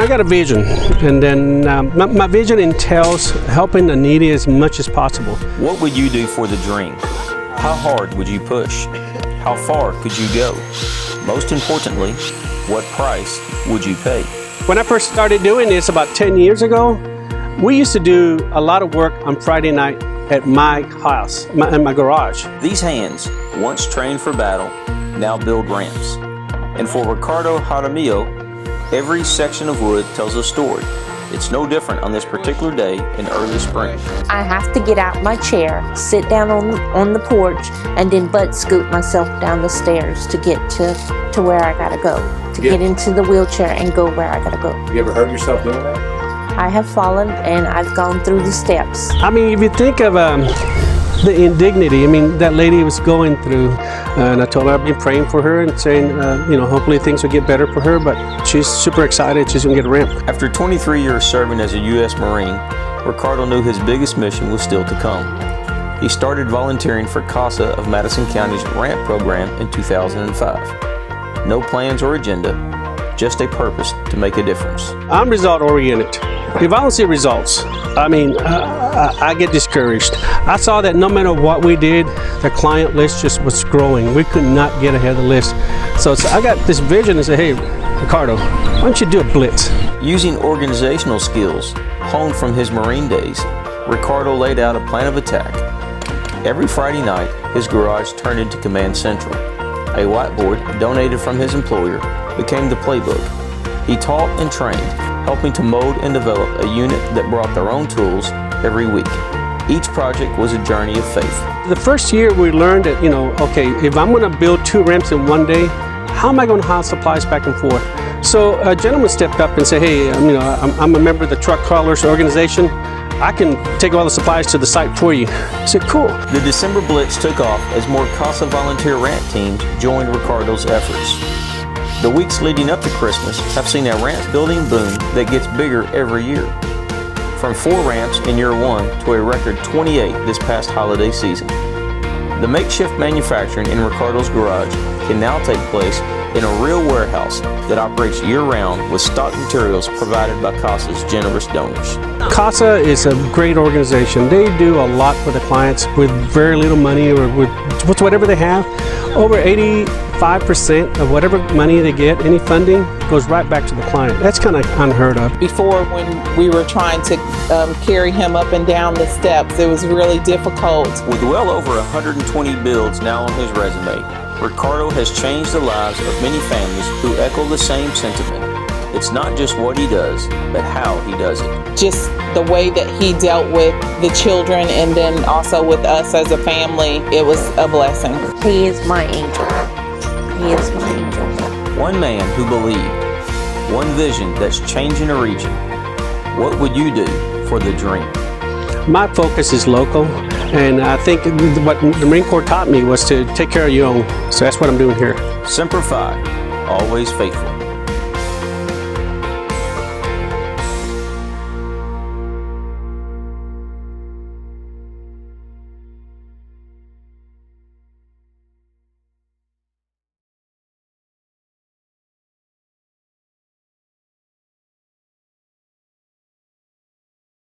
I got a vision, and then my vision entails helping the needy as much as possible. What would you do for the dream? How hard would you push? How far could you go? Most importantly, what price would you pay? When I first started doing this about 10 years ago, we used to do a lot of work on Friday night at my house, in my garage. These hands, once trained for battle, now build ramps. And for Ricardo Jaramillo, every section of wood tells a story. It's no different on this particular day in early spring. I have to get out my chair, sit down on the porch, and then butt scoot myself down the stairs to get to where I gotta go, to get into the wheelchair and go where I gotta go. You ever hurt yourself doing that? I have fallen and I've gone through the steps. I mean, if you think of the indignity, I mean, that lady was going through, and I told her I've been praying for her and saying, hopefully things will get better for her, but she's super excited she's gonna get a ramp. After 23 years serving as a U.S. Marine, Ricardo knew his biggest mission was still to come. He started volunteering for CASA of Madison County's ramp program in 2005. No plans or agenda, just a purpose to make a difference. I'm result-oriented. If I don't see results, I get discouraged. I saw that no matter what we did, the client list just was growing. We could not get ahead of the list. So I got this vision and said, hey, Ricardo, why don't you do a blitz? Using organizational skills honed from his Marine days, Ricardo laid out a plan of attack. Every Friday night, his garage turned into Command Central. A whiteboard donated from his employer became the playbook. He taught and trained, helping to mold and develop a unit that brought their own tools every week. Each project was a journey of faith. The first year we learned that, okay, if I'm gonna build 2 ramps in one day, how am I gonna haul supplies back and forth? So a gentleman stepped up and said, hey, I'm a member of the Truck Crawlers organization. I can take all the supplies to the site for you. I said, cool. The December Blitz took off as more CASA Volunteer ramp teams joined Ricardo's efforts. The weeks leading up to Christmas have seen a ramp building boom that gets bigger every year. From 4 ramps in year 1 to a record 28 this past holiday season. The makeshift manufacturing in Ricardo's garage can now take place in a real warehouse that operates year-round with stock materials provided by CASA's generous donors. CASA is a great organization. They do a lot for the clients with very little money or with whatever they have. Over 85% of whatever money they get, any funding, goes right back to the client. That's kind of unheard of. Before, when we were trying to carry him up and down the steps, it was really difficult. With well over 120 builds now on his resume, Ricardo has changed the lives of many families who echo the same sentiment. It's not just what he does, but how he does it. Just the way that he dealt with the children and then also with us as a family, it was a blessing. He is my angel. He is my angel. One man who believed, one vision that's changing a region. What would you do for the dream? My focus is local, and I think what the Marine Corps taught me was to take care of your own. So that's what I'm doing here. Semper Fi, always faithful.